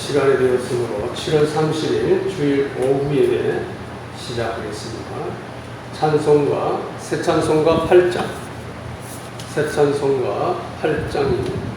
시간이 되었으므로 7월 30일 주일 오후 예배 시작하겠습니다. 찬송가, 새 찬송가 8장, 새 찬송가 8장입니다.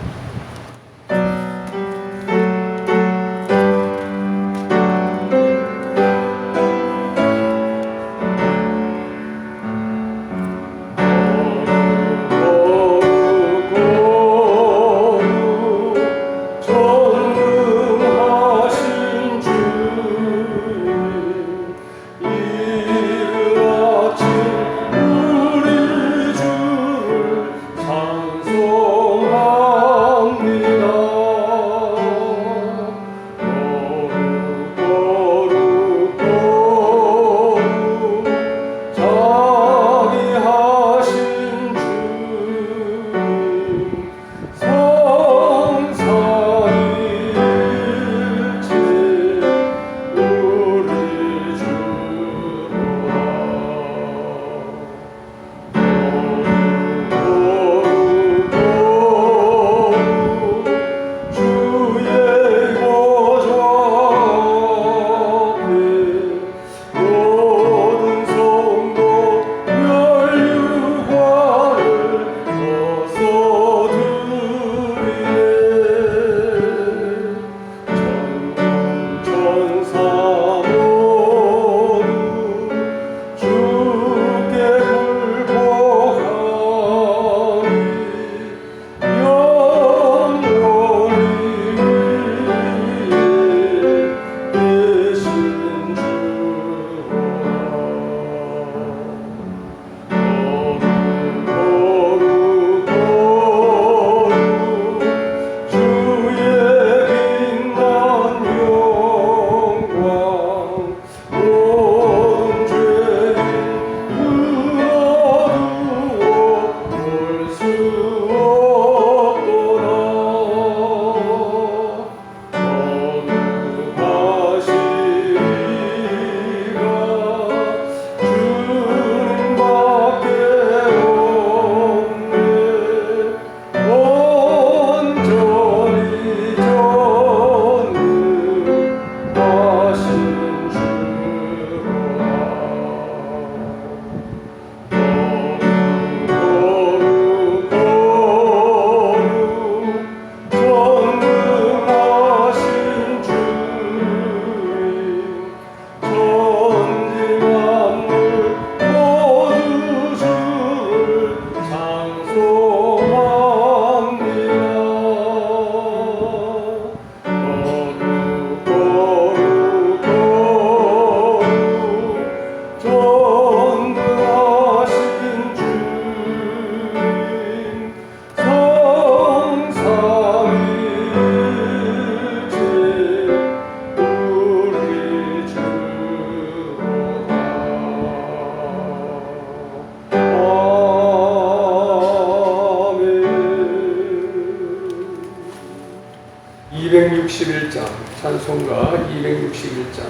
찬송가 261장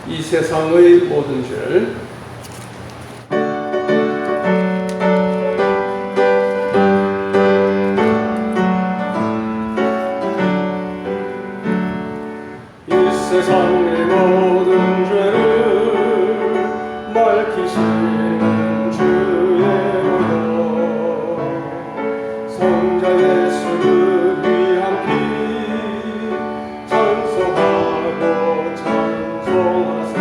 이 세상의 모든 죄를 이 세상의 모든 죄를 밝히시는 주의 은혜 성자 예수를 위한 피 찬송하고 찬송하세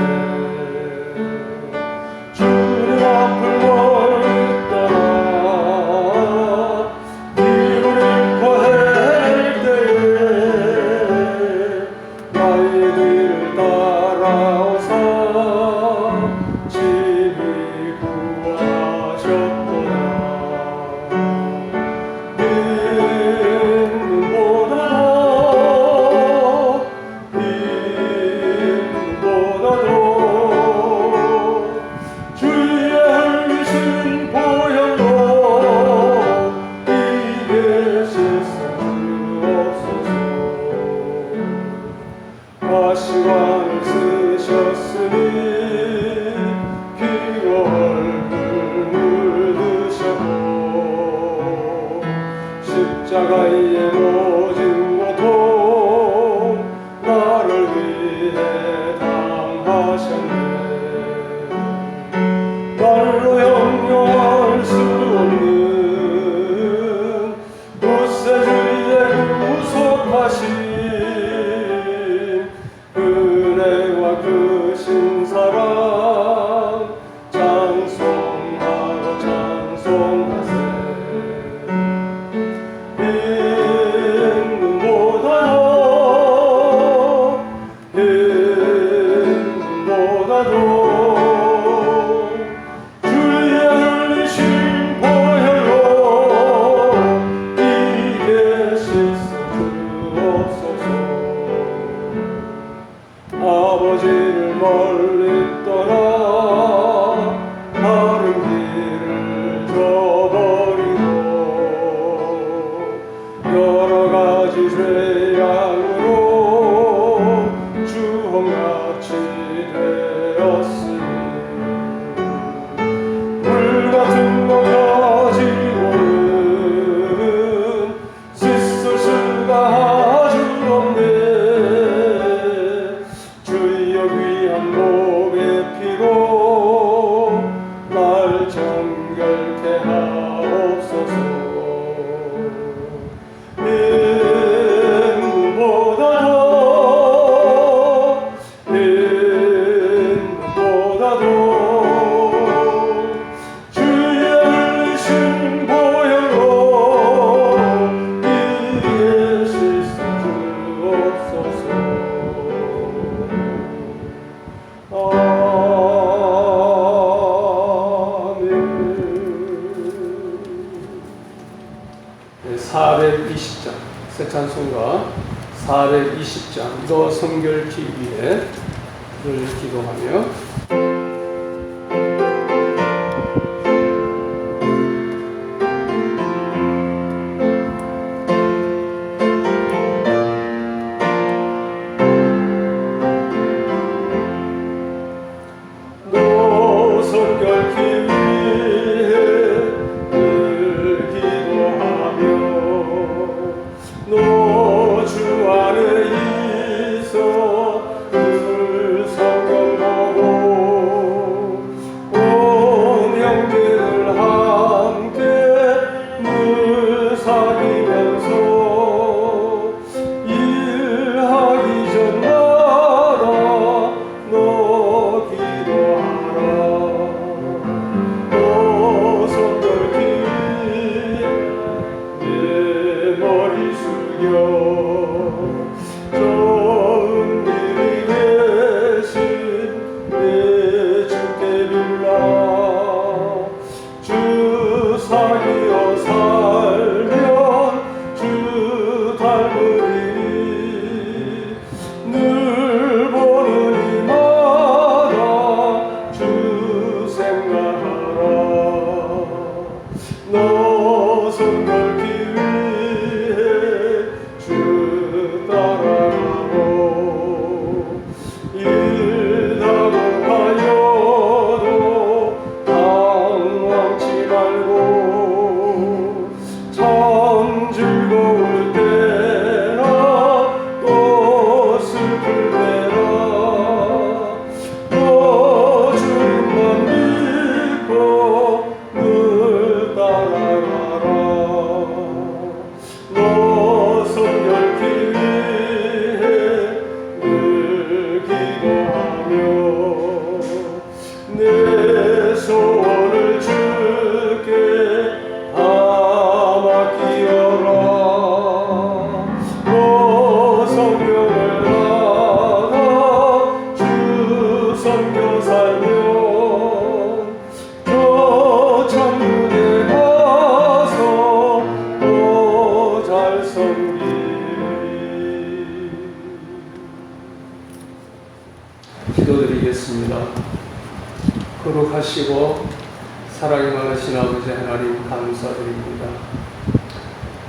하셨으니 피로 얼굴 물드셨고 십자가의 모진 고통 나를 위해 당하셨네. 말로 형용할 수 없는 구세주의 구속하신 은혜와 크신 사랑 찬송하고 찬송하세. 인보다도 주의 흘리신 보혈로 이게 씻어 주옵소서. 아버지를 멀리 떠나 다른 길을 저버리고 여러 가지 죄악으로 주홍같이 되었으니 물같은 것 가지고는 씻을 수가 아주 없네. 주여 귀한 몸의 피로 날 정결케 하옵소서. 인보다도 주의 흘리신 보혈로 이에 씻어 주옵소서. 아멘. 420장 새 찬송가 420장 너 성결케 위해 늘 기도하며 너 성결케 위해 늘 기도하며 너 주 안에 있어 늘 성경 보고 온 형제들 함께 늘 사귀면서 일하기 전마다 너 기도하라. 너 성결케 위해 내 머리 숙여 좋은 일이 되신 내 주께 빌라. 주 사귀어 살면 주 닮으리니 늘 보는 이마다 주 생각하라. 너 성결케 위해 주 따라가고 일다고 하여도 당황치 말고 참 즐거울 때나 또 슬플 때나 너 주님만 믿고 늘 따라가라. 너 성결케 위해 늘 기도하며 내 소원을 주께 다 맡기어라. 너 성령을 받아 주 섬겨 살면 저 천국에 가서 더 잘 섬기리. 기도드리겠습니다. 거룩하시고 사랑이 많으신 아버지 하나님 감사드립니다.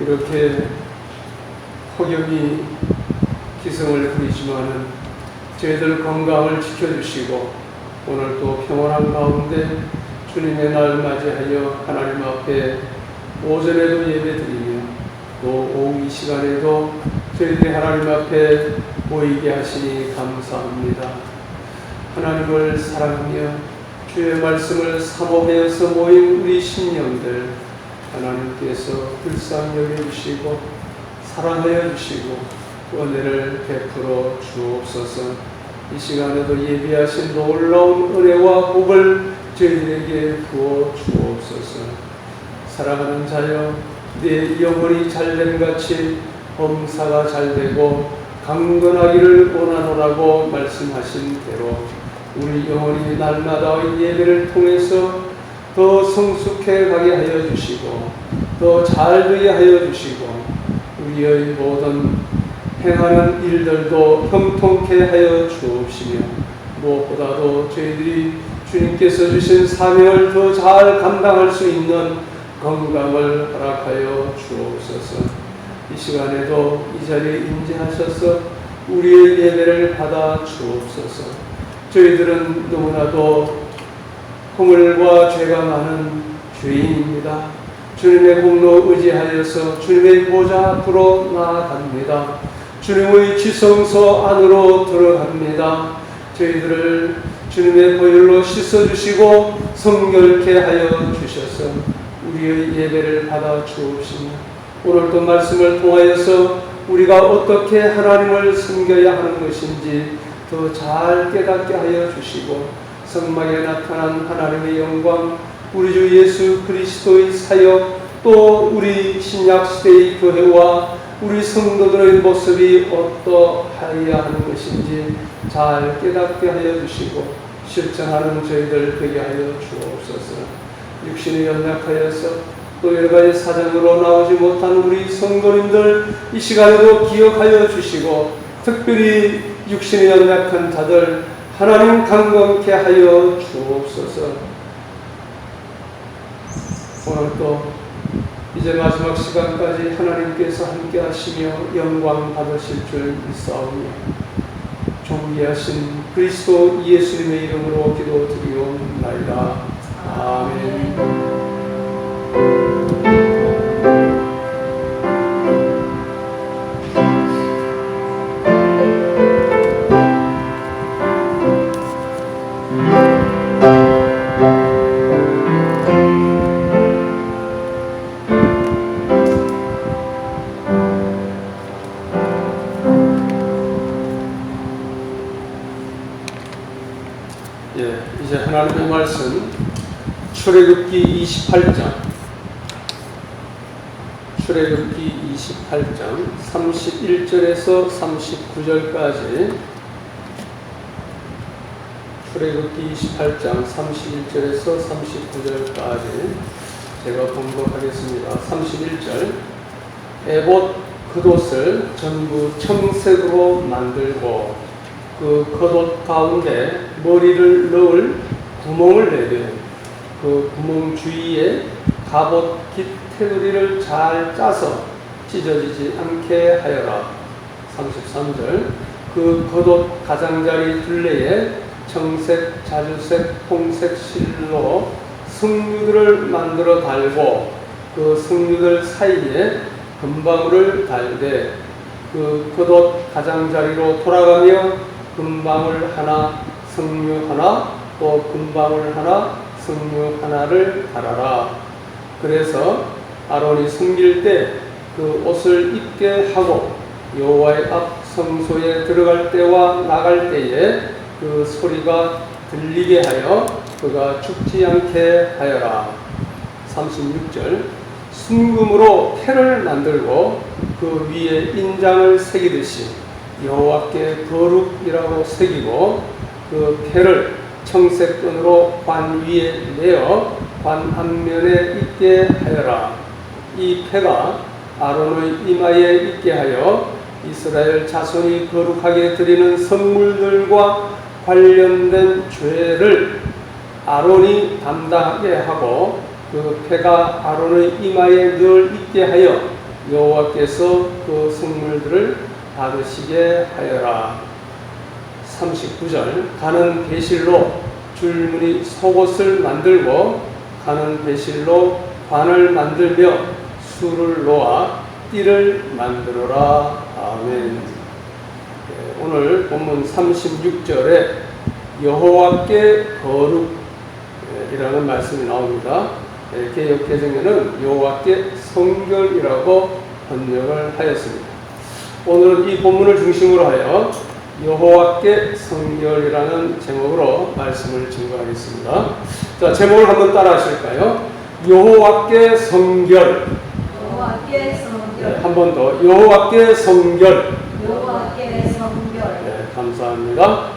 이렇게 폭염이 기승을 부리지만은 제 저희들 건강을 지켜주시고 오늘 또 평온한 가운데 주님의 날 맞이하여 하나님 앞에 오전에도 예배드리며 또 오후 이 시간에도 저희들이 하나님 앞에 모이게 하시니 감사합니다. 하나님을 사랑하며 주의 말씀을 사모하여서 모인 우리 심령들 하나님께서 불쌍히 여겨주시고 사랑하여 주시고 은혜를 베풀어 주옵소서. 이 시간에도 예비하신 놀라운 은혜와 복을 저희들에게 부어 주옵소서. 사랑하는 자여, 내 영혼이 잘됨같이 범사가 잘되고 강건하기를 원하노라고 말씀하신 대로 우리 영혼이 날마다 예배를 통해서 더 성숙해 가게 하여 주시고 더 잘되게 하여 주시고 우리의 모든 행하는 일들도 형통케 하여 주옵시며 무엇보다도 저희들이 주님께서 주신 사명을 더 잘 감당할 수 있는 건강을 허락하여 주옵소서. 이 시간에도 이 자리에 임재하셔서 우리의 예배를 받아 주옵소서. 저희들은 너무나도 허물과 죄가 많은 죄인입니다. 주님의 공로 의지하여서 주님의 보좌 앞으로 나아갑니다. 주님의 지성소 안으로 들어갑니다. 저희들을 주님의 보혈로 씻어주시고 성결케 하여 주셔서 우리의 예배를 받아 주옵시며 오늘도 말씀을 통하여서 우리가 어떻게 하나님을 섬겨야 하는 것인지 더 잘 깨닫게 하여 주시고 성막에 나타난 하나님의 영광, 우리 주 예수 그리스도의 사역, 또 우리 신약시대의 교회와 우리 성도들의 모습이 어떠하여야 하는 것인지 잘 깨닫게 하여 주시고 실천하는 저희들 되게 하여 주옵소서. 육신에 연약하여서 또 여러 가지 사정으로 나오지 못한 우리 성도님들 이 시간에도 기억하여 주시고 특별히 육신에 연약한 자들 하나님 강건케 하여 주옵소서. 오늘도 이제 마지막 시간까지 하나님께서 함께 하시며 영광 받으실 줄 믿사오며 존귀하신 그리스도 예수님의 이름으로 기도드리옵나이다. 아멘. 이제 하나님의 말씀 출애굽기 28장 31절에서 39절까지 출애굽기 28장 31절에서 39절까지 제가 봉독하겠습니다. 31절 에봇 겉옷을 전부 청색으로 만들고 그 겉옷 가운데 머리를 넣을 구멍을 내되 그 구멍 주위에 갑옷 깃 테두리를 잘 짜서 찢어지지 않게 하여라. 33절 그 겉옷 가장자리 둘레에 청색, 자주색, 홍색 실로 승류들을 만들어 달고 그 승류들 사이에 금방울을 달되 그 겉옷 가장자리로 돌아가며 금방울 하나, 승류 하나, 또 금방울 하나, 승류 하나를 달아라. 그래서 아론이 숨길 때 그 옷을 입게 하고 여호와의 앞 성소에 들어갈 때와 나갈 때에 그 소리가 들리게 하여 그가 죽지 않게 하여라. 36절 순금으로 태를 만들고 그 위에 인장을 새기듯이 여호와께 거룩이라고 새기고 그 패를 청색끈으로 관 위에 내어 관 앞면에 있게 하여라. 이 패가 아론의 이마에 있게 하여 이스라엘 자손이 거룩하게 드리는 선물들과 관련된 죄를 아론이 담당하게 하고 그 패가 아론의 이마에 늘 있게 하여 여호와께서 그 선물들을 받으시게 하여라. 39절 가는 배실로 줄무늬 속옷을 만들고 가는 배실로 관을 만들며 수를 놓아 띠를 만들어라. 아멘. 오늘 본문 36절에 여호와께 거룩이라는 말씀이 나옵니다. 개역개정에는 여호와께 성결이라고 번역을 하였습니다. 오늘은 이 본문을 중심으로 하여 여호와께 성결이라는 제목으로 말씀을 증거하겠습니다. 자, 제목을 한번 따라 하실까요? 여호와께 성결. 여호와께 성결. 한 번 더. 여호와께 성결. 여호와께 성결. 네, 감사합니다.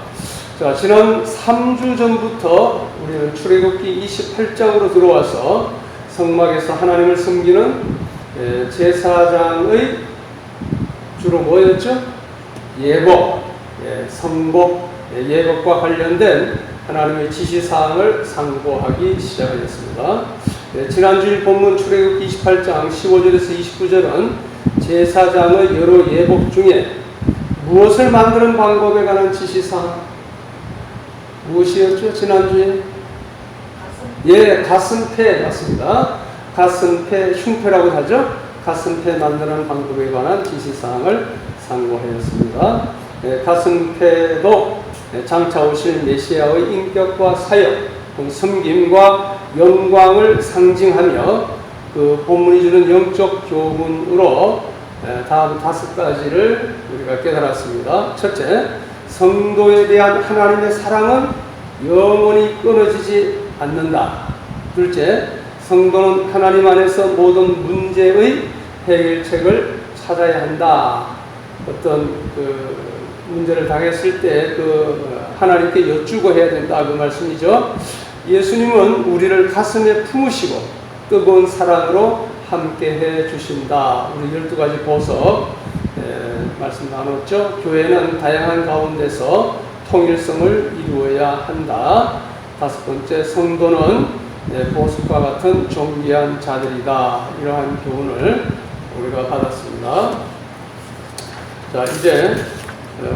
자, 지난 3주 전부터 우리는 출애굽기 28장으로 들어와서 성막에서 하나님을 섬기는 제사장의 주로 뭐였죠? 예복, 성복, 예복과 관련된 하나님의 지시사항을 상고하기 시작하였습니다. 지난주일 본문 출애굽기 28장 15절에서 29절은 제사장의 여러 예복 중에 무엇을 만드는 방법에 관한 지시사항 무엇이었죠? 지난주에? 가슴패 맞습니다. 가슴패, 흉패라고 하죠. 가슴패 만드는 방법에 관한 지시사항을 상고하였습니다. 가슴패도 장차 오실 메시아의 인격과 사역, 섬김과 영광을 상징하며 그 본문이 주는 영적 교훈으로 다음 5가지를 우리가 깨달았습니다. 첫째, 성도에 대한 하나님의 사랑은 영원히 끊어지지 않는다. 둘째, 성도는 하나님 안에서 모든 문제의 해결책을 찾아야 한다. 어떤 문제를 당했을 때 하나님께 여쭈고 해야 된다. 그 말씀이죠. 예수님은 우리를 가슴에 품으시고 뜨거운 사랑으로 함께 해 주신다. 우리 12가지 보석 말씀 나눴죠. 교회는 다양한 가운데서 통일성을 이루어야 한다. 5번째, 성도는 보석과 같은 존귀한 자들이다. 이러한 교훈을 우리가 받았습니다. 자, 이제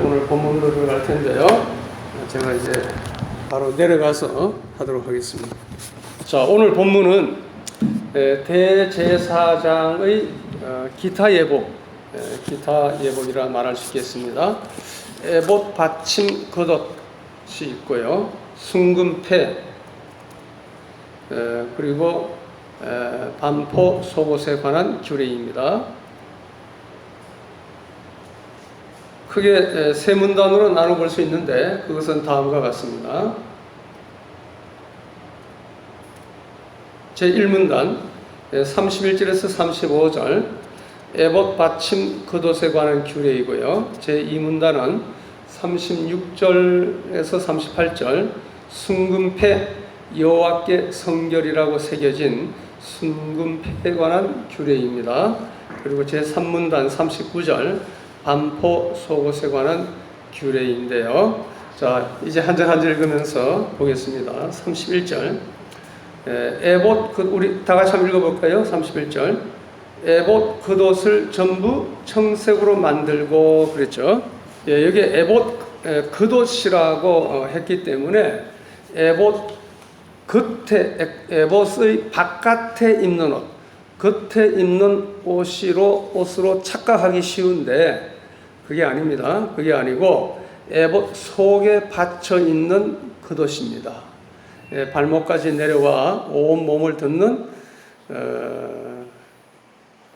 오늘 본문으로 들어갈 텐데요. 제가 이제 바로 내려가서 하도록 하겠습니다. 자, 오늘 본문은 대제사장의 기타 예복이라 말할 수 있겠습니다. 에봇 받침 겉옷이 있고요. 순금패 그리고 반포 속옷에 관한 규례입니다. 크게 세 문단으로 나눠볼 수 있는데 그것은 다음과 같습니다. 제1문단 31절에서 35절 에봇 받침 겉옷에 관한 규례이고요. 제2문단은 36절에서 38절 순금패 여호와께 성결이라고 새겨진 순금패에 관한 규례입니다. 그리고 제3문단 39절 반포 속옷에 관한 규례인데요. 자, 이제 한 절 한 절 읽으면서 보겠습니다. 31절 에봇 우리 다 같이 한번 읽어볼까요? 31절 에봇 겉옷을 전부 청색으로 만들고 그랬죠. 여기 에봇 겉옷이라고 했기 때문에 에봇 겉에 에봇의 바깥에 입는 옷, 겉에 입는 옷으로 착각하기 쉬운데 그게 아닙니다. 그게 아니고 에봇 속에 받쳐 있는 겉옷입니다. 발목까지 내려와 온 몸을 덮는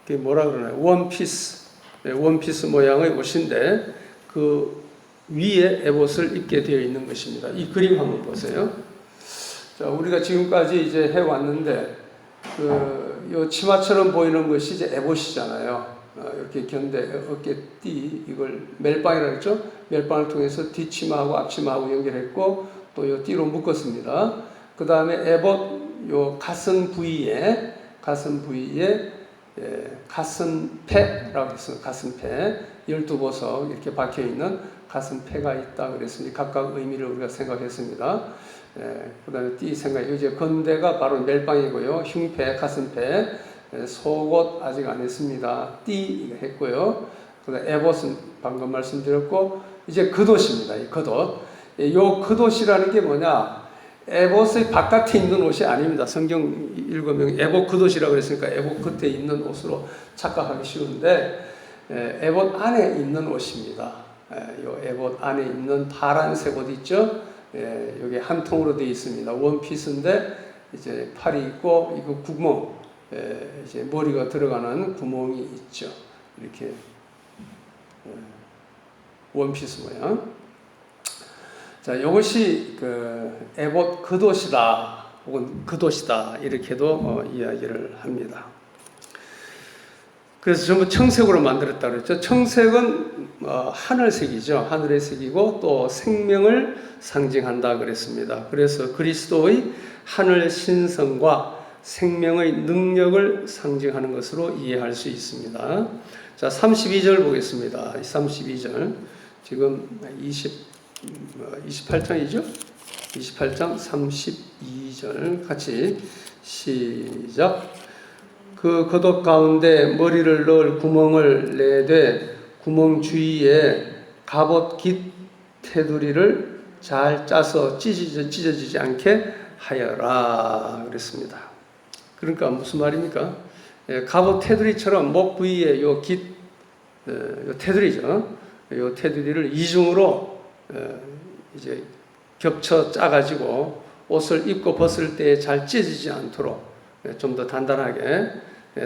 그게 뭐라 그러나요? 원피스 모양의 옷인데 그 위에 에봇을 입게 되어 있는 것입니다. 이 그림 한번 보세요. 자, 우리가 지금까지 이제 해왔는데 요 치마처럼 보이는 것이 이제 에봇이잖아요. 이렇게 어깨띠 이걸 멜빵이라고 했죠. 멜빵을 통해서 뒷치마하고 앞치마하고 연결했고 또 요 띠로 묶었습니다. 그 다음에 에봇 요 가슴 부위에 가슴패라고 했어요. 가슴패 12보석 이렇게 박혀 있는 가슴패가 있다 그랬습니다. 각각 의미를 우리가 생각했습니다. 그 다음에 띠 생각, 이제 건대가 바로 멜빵이고요. 흉패, 가슴패, 속옷 아직 안 했습니다. 띠 했고요. 그 다음에 에봇은 방금 말씀드렸고, 이제 겉옷입니다. 이 겉옷. 요 겉옷이라는 게 뭐냐? 에봇의 바깥에 입는 옷이 아닙니다. 성경 읽으면 에봇 겉옷이라고 그랬으니까 에봇 겉에 입는 옷으로 착각하기 쉬운데 에봇 안에 입는 옷입니다. 요 에봇 안에 입는 파란색 옷 있죠? 여기 한 통으로 되어 있습니다. 원피스인데 이제 팔이 있고 이거 구멍, 이제 머리가 들어가는 구멍이 있죠. 이렇게 원피스 모양. 자, 이것이 그 에봇 겉옷이다 혹은 겉옷이다 이렇게도 이야기를 합니다. 그래서 전부 청색으로 만들었다 그랬죠. 청색은 하늘색이죠. 하늘의 색이고 또 생명을 상징한다 그랬습니다. 그래서 그리스도의 하늘 신성과 생명의 능력을 상징하는 것으로 이해할 수 있습니다. 자, 32절 보겠습니다. 32절. 지금 28장이죠? 28장 32절 같이 시작. 그 겉옷 가운데 머리를 넣을 구멍을 내되 구멍 주위에 갑옷 깃 테두리를 잘 짜서 찢어지지 않게 하여라 그랬습니다. 그러니까 무슨 말입니까? 갑옷 테두리처럼 목 부위에 요 깃, 요 테두리죠. 요 테두리를 이중으로 이제 겹쳐 짜가지고 옷을 입고 벗을 때 잘 찢어지지 않도록 좀 더 단단하게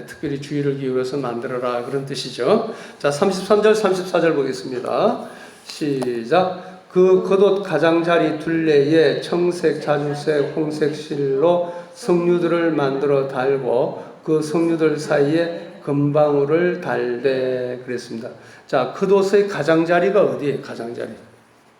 특별히 주의를 기울여서 만들어라 그런 뜻이죠. 자, 33절 34절 보겠습니다. 시작. 그 겉옷 가장자리 둘레에 청색, 자주색, 홍색 실로 석류들을 만들어 달고 그 석류들 사이에 금방울을 달되 그랬습니다. 자, 겉옷의 가장자리가 어디에?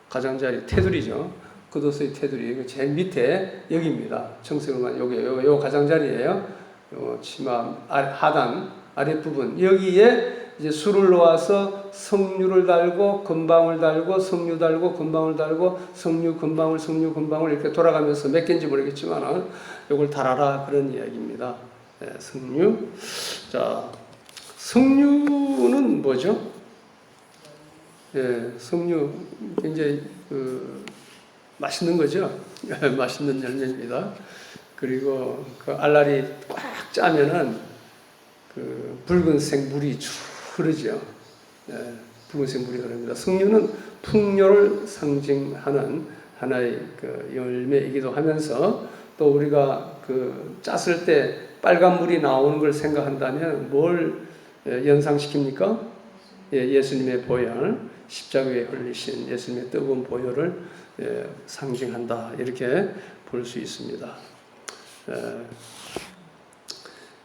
가장자리 테두리죠. 겉옷의 테두리 제일 밑에 여기입니다. 청색으로만 요 가장자리예요. 요 치마 하단 아랫부분 여기에 이제 술을 놓아서 석류를 달고 금방울 달고 석류 달고 금방울 달고 석류 금방울 이렇게 돌아가면서 몇 개인지 모르겠지만 요걸 달아라 그런 이야기입니다. 석류. 자, 석류는 뭐죠? 석류 굉장히 맛있는 거죠. 맛있는 열매입니다. 그리고 그 알알이 꽉 짜면은 그 붉은색 물이 쭉 흐르죠. 붉은색 물이 흐릅니다. 석류는 풍요를 상징하는 하나의 그 열매이기도 하면서 또 우리가 그 짰을 때 빨간 물이 나오는 걸 생각한다면 뭘 연상시킵니까? 예수님의 보혈, 십자가에 흘리신 예수님의 뜨거운 보혈을 상징한다 이렇게 볼 수 있습니다.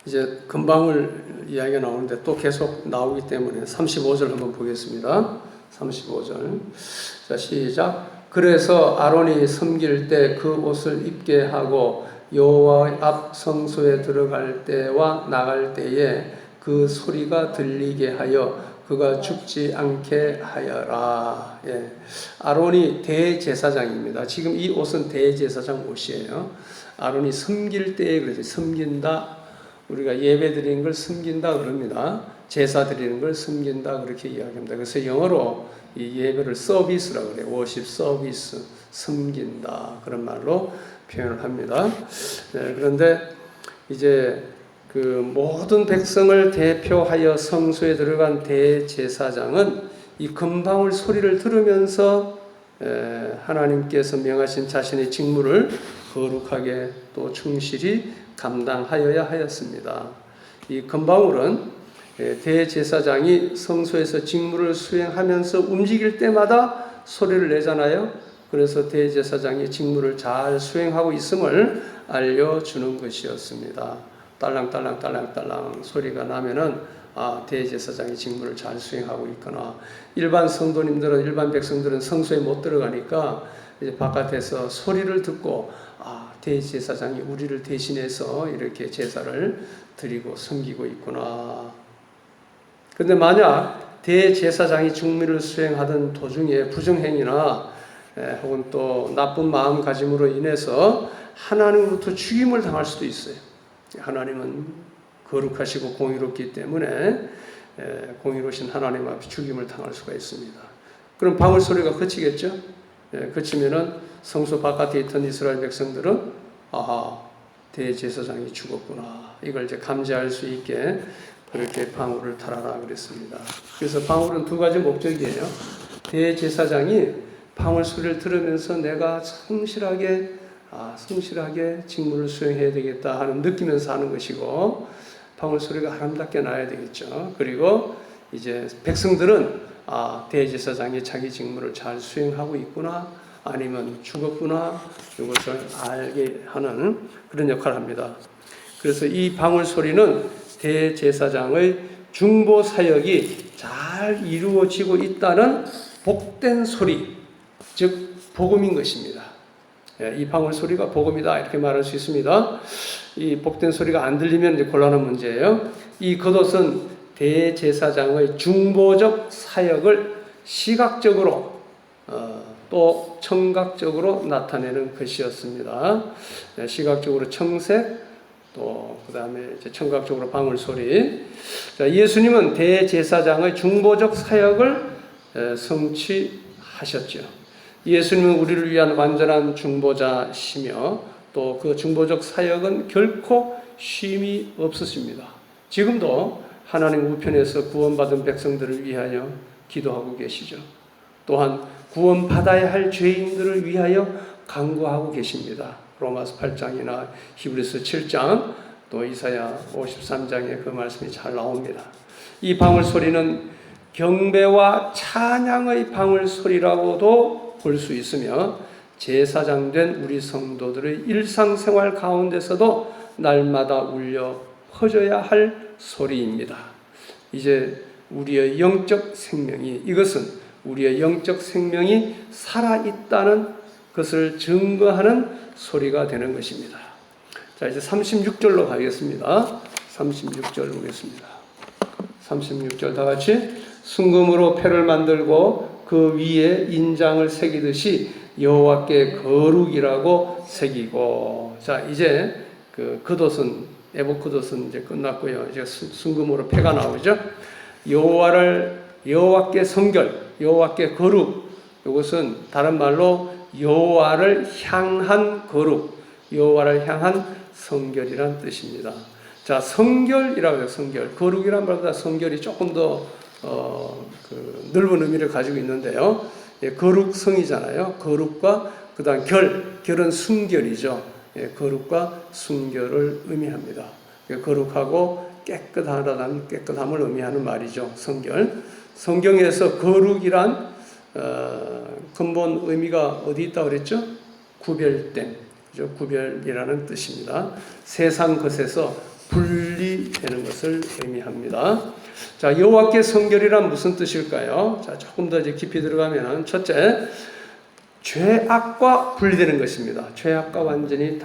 이제 금방울 이야기가 나오는데 또 계속 나오기 때문에 35절 한번 보겠습니다. 35절. 자, 시작. 그래서 아론이 섬길 때 그 옷을 입게 하고 여호와 앞 성소에 들어갈 때와 나갈 때에 그 소리가 들리게 하여 그가 죽지 않게 하여라. 아론이 대제사장입니다. 지금 이 옷은 대제사장 옷이에요. 아론이 섬길 때에 그러죠. 섬긴다. 우리가 예배 드리는 걸 섬긴다 그럽니다. 제사 드리는 걸 섬긴다 그렇게 이야기합니다. 그래서 영어로 이 예배를 서비스라고 그래요. 워십 서비스, 섬긴다 그런 말로 표현을 합니다. 그런데 이제 그 모든 백성을 대표하여 성소에 들어간 대제사장은 이 금방울 소리를 들으면서 하나님께서 명하신 자신의 직무를 거룩하게 또 충실히 감당하여야 하였습니다. 이 금방울은 대제사장이 성소에서 직무를 수행하면서 움직일 때마다 소리를 내잖아요. 그래서 대제사장이 직무를 잘 수행하고 있음을 알려주는 것이었습니다. 딸랑딸랑 소리가 나면은 대제사장이 직무를 잘 수행하고 있거나 일반 성도님들은 일반 백성들은 성소에 못 들어가니까 이제 바깥에서 소리를 듣고 대제사장이 우리를 대신해서 이렇게 제사를 드리고 섬기고 있구나. 근데 만약 대제사장이 직무를 수행하던 도중에 부정행위나 혹은 또 나쁜 마음가짐으로 인해서 하나님으로부터 죽임을 당할 수도 있어요. 하나님은 거룩하시고 공의롭기 때문에 공의로우신 하나님 앞에 죽임을 당할 수가 있습니다. 그럼 방울 소리가 그치겠죠? 예, 그치면은 성소 바깥에 있던 이스라엘 백성들은 아하, 대제사장이 죽었구나. 이걸 이제 감지할 수 있게 그렇게 방울을 달아라 그랬습니다. 그래서 방울은 두 가지 목적이에요. 대제사장이 방울 소리를 들으면서 내가 성실하게 직무를 수행해야 되겠다 하는 느끼면서 하는 것이고, 방울 소리가 아름답게 나야 되겠죠. 그리고 이제 백성들은 대제사장이 자기 직무를 잘 수행하고 있구나, 아니면 죽었구나, 이것을 알게 하는 그런 역할을 합니다. 그래서 이 방울 소리는 대제사장의 중보 사역이 잘 이루어지고 있다는 복된 소리, 즉 복음인 것입니다. 이 방울 소리가 복음이다 이렇게 말할 수 있습니다. 이 복된 소리가 안 들리면 이제 곤란한 문제예요. 이 겉옷은 대제사장의 중보적 사역을 시각적으로 또 청각적으로 나타내는 것이었습니다. 시각적으로 청색, 또 그 다음에 청각적으로 방울 소리. 자, 예수님은 대제사장의 중보적 사역을 성취하셨죠. 예수님은 우리를 위한 완전한 중보자시며 또 그 중보적 사역은 결코 쉼이 없으십니다. 지금도 하나님 우편에서 구원받은 백성들을 위하여 기도하고 계시죠. 또한 구원받아야 할 죄인들을 위하여 간구하고 계십니다. 로마서 8장이나 히브리서 7장 또 이사야 53장에 그 말씀이 잘 나옵니다. 이 방울 소리는 경배와 찬양의 방울 소리라고도 볼 수 있으며 제사장 된 우리 성도들의 일상생활 가운데서도 날마다 울려 퍼져야 할 소리입니다. 이제 우리의 영적 생명이, 이것은 우리의 영적 생명이 살아있다는 것을 증거하는 소리가 되는 것입니다. 자, 이제 36절로 가겠습니다. 36절 보겠습니다. 36절 다 같이. 순금으로 패를 만들고 그 위에 인장을 새기듯이 여호와께 거룩이라고 새기고. 자, 이제 그 겉옷은, 에봇 겉옷은 이제 끝났고요. 이제 순금으로 패가 나오죠. 여호와께 성결, 여호와께 거룩. 이것은 다른 말로 여호와를 향한 거룩, 여호와를 향한 성결이란 뜻입니다. 자, 성결이라고 해요. 성결. 거룩이란 말보다 성결이 조금 더 넓은 의미를 가지고 있는데요. 거룩성이잖아요. 거룩과 그다음 결은 순결이죠. 거룩과 순결을 의미합니다. 거룩하고 깨끗함을 의미하는 말이죠. 성결. 성경에서 거룩이란 근본 의미가 어디 있다고 그랬죠? 구별됨, 그죠? 구별이라는 뜻입니다. 세상 것에서 분리되는 것을 의미합니다. 자, 여호와께 성결이란 무슨 뜻일까요? 자, 조금 더 이제 깊이 들어가면은, 첫째, 죄악과 분리되는 것입니다. 죄악과 완전히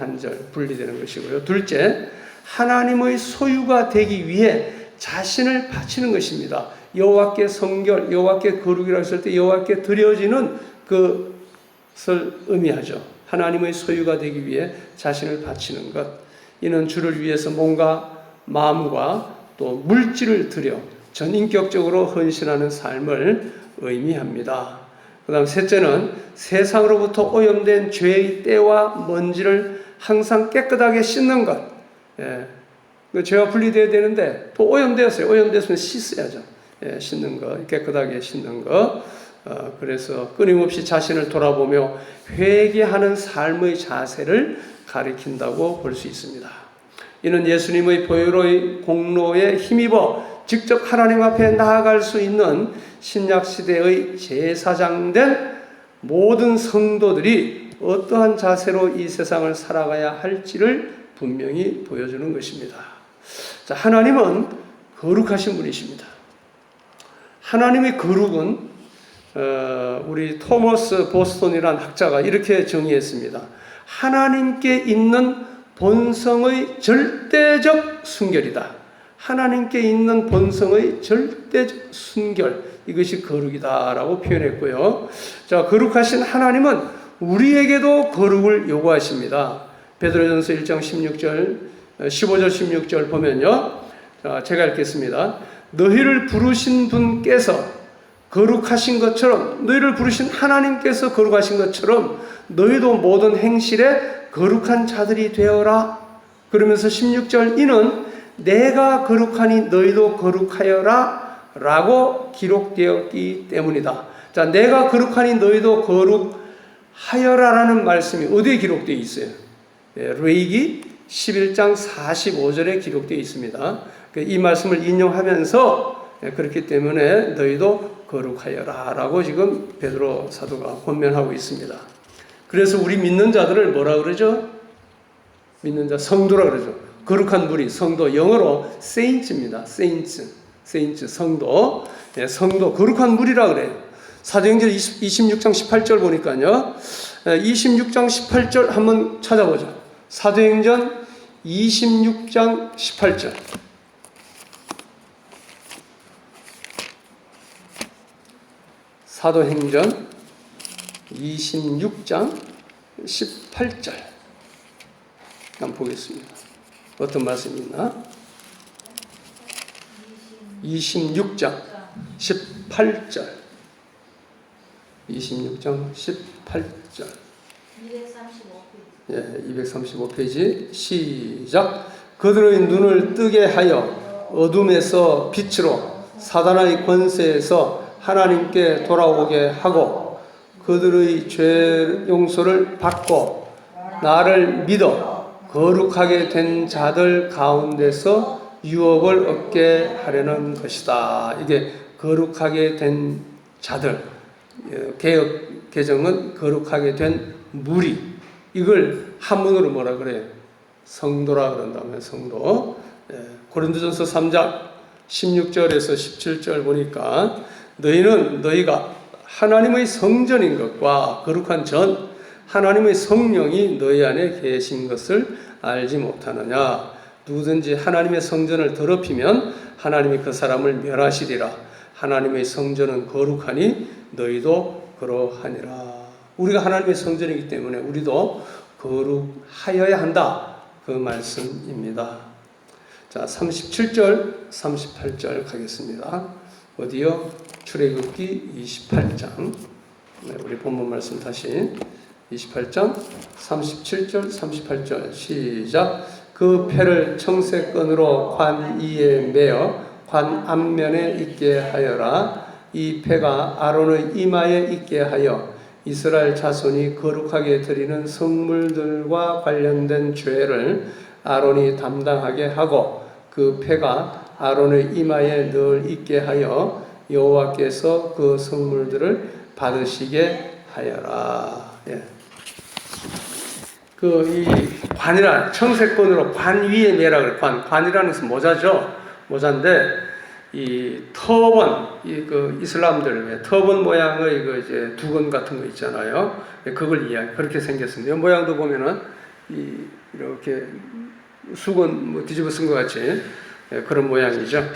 분리되는 것이고요. 둘째, 하나님의 소유가 되기 위해 자신을 바치는 것입니다. 여호와께 성결, 여호와께 거룩이라고 했을 때 여호와께 드려지는 것을 의미하죠. 하나님의 소유가 되기 위해 자신을 바치는 것. 이는 주를 위해서 몸과 마음과 또 물질을 들여 전인격적으로 헌신하는 삶을 의미합니다. 그 다음 셋째는 세상으로부터 오염된 죄의 때와 먼지를 항상 깨끗하게 씻는 것. 죄와 분리되어야 되는데 또 오염되었어요. 오염되었으면 씻어야죠. 씻는 것, 깨끗하게 씻는 것. 그래서 끊임없이 자신을 돌아보며 회개하는 삶의 자세를 가리킨다고 볼 수 있습니다. 이는 예수님의 보혈의 공로에 힘입어 직접 하나님 앞에 나아갈 수 있는 신약시대의 제사장된 모든 성도들이 어떠한 자세로 이 세상을 살아가야 할지를 분명히 보여주는 것입니다. 자, 하나님은 거룩하신 분이십니다. 하나님의 거룩은 우리 토머스 보스턴이라는 학자가 이렇게 정의했습니다. 하나님께 있는 본성의 절대적 순결이다. 하나님께 있는 본성의 절대적 순결, 이것이 거룩이다라고 표현했고요. 자, 거룩하신 하나님은 우리에게도 거룩을 요구하십니다. 베드로전서 1장 15절 16절 보면요. 자, 제가 읽겠습니다. 너희를 부르신 분께서 거룩하신 것처럼, 너희를 부르신 하나님께서 거룩하신 것처럼 너희도 모든 행실에 거룩한 자들이 되어라. 그러면서 16절 이는 내가 거룩하니 너희도 거룩하여라 라고 기록되었기 때문이다. 자, 내가 거룩하니 너희도 거룩하여라 라는 말씀이 어디에 기록되어 있어요? 레위기 11장 45절에 기록되어 있습니다. 이 말씀을 인용하면서 그렇기 때문에 너희도 거룩하여라 라고 지금 베드로 사도가 권면하고 있습니다. 그래서 우리 믿는 자들을 뭐라 그러죠? 믿는 자 성도라 그러죠. 거룩한 무리, 성도, 영어로 saints입니다. saints, 성도. 성도, 거룩한 무리라 그래요. 사도행전 26장 18절 보니까요. 26장 18절 한번 찾아보죠. 사도행전 26장 18절. 사도행전 26장 18절. 한번 보겠습니다. 어떤 말씀이 있나? 26장 18절. 26장 18절. 235페이지. 시작. 그들의 눈을 뜨게 하여 어둠에서 빛으로 사단의 권세에서 하나님께 돌아오게 하고 그들의 죄 용서를 받고 나를 믿어 거룩하게 된 자들 가운데서 유업을 얻게 하려는 것이다. 이게 거룩하게 된 자들, 개역 개정은 거룩하게 된 무리, 이걸 한문으로 뭐라 그래요? 성도라 그런다면 성도. 고린도전서 3장 16절에서 17절 보니까 너희는 너희가 하나님의 성전인 것과 거룩한 전 하나님의 성령이 너희 안에 계신 것을 알지 못하느냐. 누구든지 하나님의 성전을 더럽히면 하나님이 그 사람을 멸하시리라. 하나님의 성전은 거룩하니 너희도 그러하니라. 우리가 하나님의 성전이기 때문에 우리도 거룩하여야 한다. 그 말씀입니다. 자, 37절, 38절 가겠습니다. 어디요? 출애굽기 28장. 우리 본문 말씀 다시 28장 37절 38절 시작. 그 패를 청색끈으로 관 위에 매어 관 앞면에 있게 하여라. 이 패가 아론의 이마에 있게 하여 이스라엘 자손이 거룩하게 드리는 성물들과 관련된 죄를 아론이 담당하게 하고 그 패가 아론의 이마에 늘 있게 하여 여호와께서 그 성물들을 받으시게 하여라. 이 관이라 청색권으로 관 위에 매라 그래. 관이라는 것은 모자죠. 모자인데 이 터번, 이슬람들 터번 모양의 이제 두건 같은 거 있잖아요. 그걸 그렇게 생겼습니다. 이 모양도 보면은 이렇게 수건 뒤집어 쓴 것 같이 그런 모양이죠.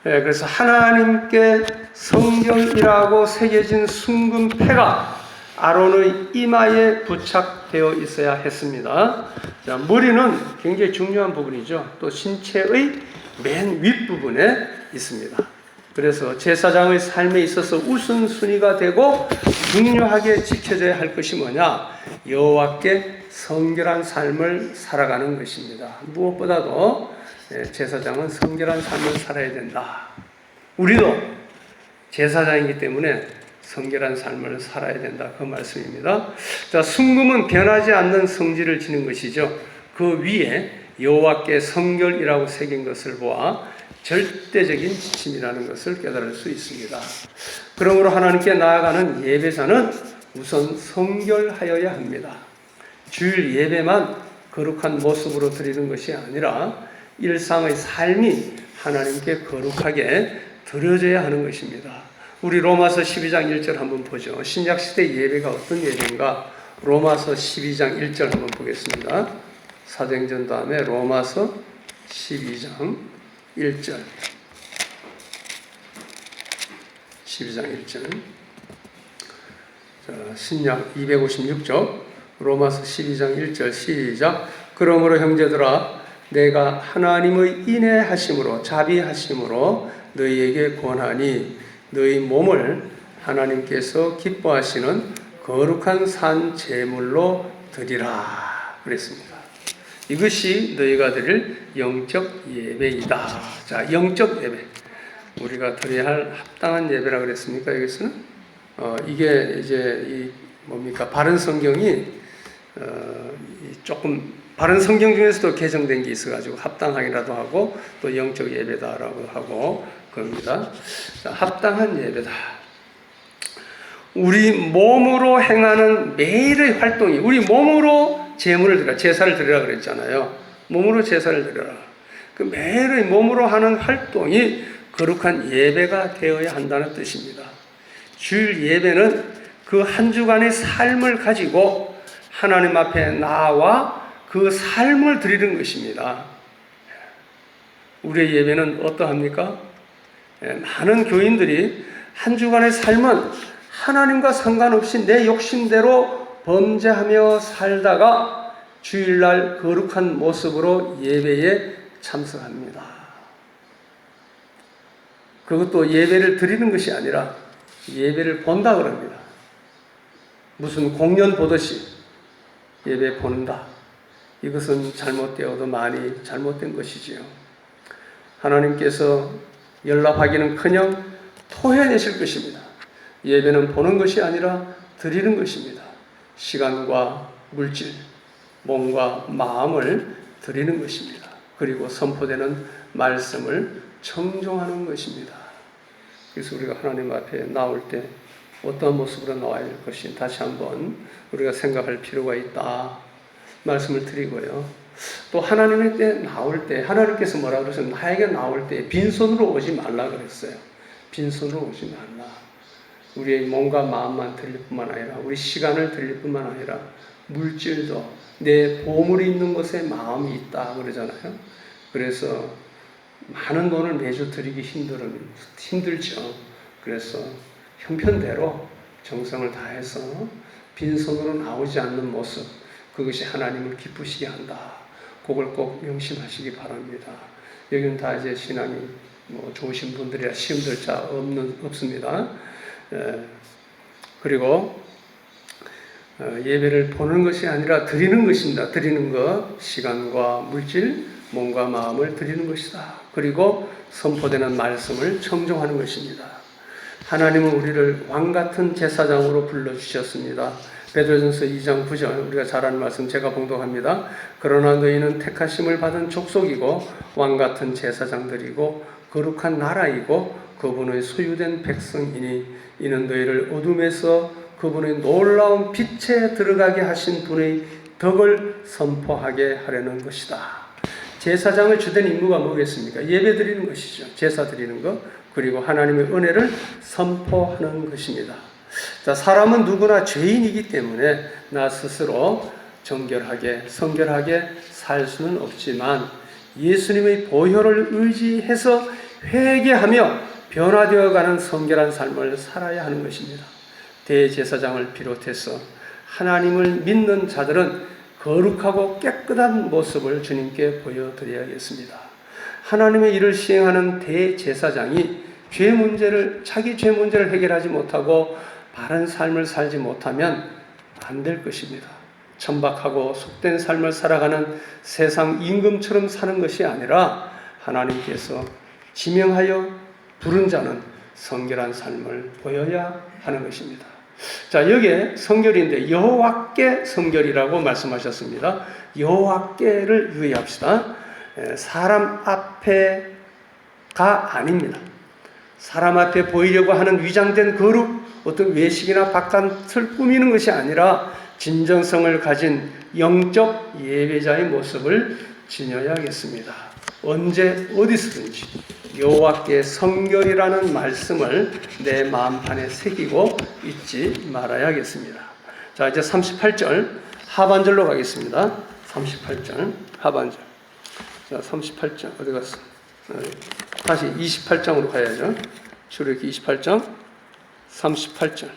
그래서 하나님께 성경이라고 새겨진 순금 패가 아론의 이마에 부착되어 있어야 했습니다. 자, 머리는 굉장히 중요한 부분이죠. 또 신체의 맨 윗부분에 있습니다. 그래서 제사장의 삶에 있어서 우선순위가 되고 중요하게 지켜져야 할 것이 뭐냐? 여호와께 성결한 삶을 살아가는 것입니다. 무엇보다도 제사장은 성결한 삶을 살아야 된다. 우리도 제사장이기 때문에 성결한 삶을 살아야 된다. 그 말씀입니다. 자, 순금은 변하지 않는 성질을 지닌 것이죠. 그 위에 여호와께 성결이라고 새긴 것을 보아 절대적인 지침이라는 것을 깨달을 수 있습니다. 그러므로 하나님께 나아가는 예배자는 우선 성결하여야 합니다. 주일 예배만 거룩한 모습으로 드리는 것이 아니라 일상의 삶이 하나님께 거룩하게 드려져야 하는 것입니다. 우리 로마서 12장 1절 한번 보죠. 신약시대 예배가 어떤 예배인가? 로마서 12장 1절 한번 보겠습니다. 사도행전 다음에 로마서 12장 1절. 12장 1절. 자, 신약 256쪽. 로마서 12장 1절 시작. 그러므로 형제들아 내가 하나님의 인애하심으로 자비하심으로 너희에게 권하니 너희 몸을 하나님께서 기뻐하시는 거룩한 산 제물로 드리라 그랬습니다. 이것이 너희가 드릴 영적 예배이다. 자, 영적 예배. 우리가 드려야 할 합당한 예배라 그랬습니까? 여기서는 이게 이제 뭡니까? 바른 성경이 조금 바른 성경 중에서도 개정된 게 있어가지고 합당하기라도 하고 또 영적 예배다라고 하고 그럽니다. 자, 합당한 예배다. 우리 몸으로 행하는 매일의 활동이 우리 몸으로 제물을 드려 제사를 드리라 그랬잖아요. 몸으로 제사를 드려라. 그 매일의 몸으로 하는 활동이 거룩한 예배가 되어야 한다는 뜻입니다. 주일 예배는 그 한 주간의 삶을 가지고 하나님 앞에 나와 그 삶을 드리는 것입니다. 우리의 예배는 어떠합니까? 많은 교인들이 한 주간의 삶은 하나님과 상관없이 내 욕심대로 범죄하며 살다가 주일날 거룩한 모습으로 예배에 참석합니다. 그것도 예배를 드리는 것이 아니라 예배를 본다 그럽니다. 무슨 공연 보듯이 예배 본다. 이것은 잘못되어도 많이 잘못된 것이지요. 하나님께서 연락하기는커녕 토해내실 것입니다. 예배는 보는 것이 아니라 드리는 것입니다. 시간과 물질, 몸과 마음을 드리는 것입니다. 그리고 선포되는 말씀을 청종하는 것입니다. 그래서 우리가 하나님 앞에 나올 때 어떤 모습으로 나와야 할 것인지 다시 한번 우리가 생각할 필요가 있다. 말씀을 드리고요. 또 하나님의 때 나올 때 하나님께서 뭐라 그러셨어요? 나에게 나올 때 빈손으로 오지 말라 그랬어요. 빈손으로 오지 말라. 우리의 몸과 마음만 드릴 뿐만 아니라 우리 시간을 드릴 뿐만 아니라 물질도 내 보물이 있는 곳에 마음이 있다 그러잖아요. 그래서 많은 돈을 매주 드리기 힘들죠. 그래서 형편대로 정성을 다해서 빈손으로 나오지 않는 모습, 그것이 하나님을 기쁘시게 한다. 그걸 꼭 명심하시기 바랍니다. 여기는 다 이제 신앙이 좋으신 분들이라 시험될 자 없습니다. 그리고 예배를 보는 것이 아니라 드리는 것입니다. 드리는 것, 시간과 물질, 몸과 마음을 드리는 것이다. 그리고 선포되는 말씀을 청종하는 것입니다. 하나님은 우리를 왕같은 제사장으로 불러주셨습니다. 베드로전서 2장 9절 우리가 잘 아는 말씀 제가 봉독합니다. 그러나 너희는 택하심을 받은 족속이고 왕같은 제사장들이고 거룩한 나라이고 그분의 소유된 백성이니 이는 너희를 어둠에서 그분의 놀라운 빛에 들어가게 하신 분의 덕을 선포하게 하려는 것이다. 제사장의 주된 임무가 뭐겠습니까? 예배 드리는 것이죠. 제사 드리는 것, 그리고 하나님의 은혜를 선포하는 것입니다. 자, 사람은 누구나 죄인이기 때문에 나 스스로 정결하게, 성결하게 살 수는 없지만 예수님의 보혈을 의지해서 회개하며 변화되어가는 성결한 삶을 살아야 하는 것입니다. 대제사장을 비롯해서 하나님을 믿는 자들은 거룩하고 깨끗한 모습을 주님께 보여드려야겠습니다. 하나님의 일을 시행하는 대제사장이 자기 죄 문제를 해결하지 못하고 바른 삶을 살지 못하면 안 될 것입니다. 천박하고 속된 삶을 살아가는 세상 임금처럼 사는 것이 아니라 하나님께서 지명하여 부른 자는 성결한 삶을 보여야 하는 것입니다. 자, 여기에 성결인데 여호와께 성결이라고 말씀하셨습니다. 여호와께를 유의합시다. 사람 앞에가 아닙니다. 사람 앞에 보이려고 하는 위장된 거룩, 어떤 외식이나 바깥을 꾸미는 것이 아니라 진정성을 가진 영적 예배자의 모습을 지녀야겠습니다. 언제 어디서든지 여호와께 성결이라는 말씀을 내 마음판에 새기고 잊지 말아야겠습니다. 자, 이제 38절 하반절로 가겠습니다. 38절 하반절. 자, 38절 어디 갔어? 다시 28장으로 가야죠. 출애굽기 28장 38절.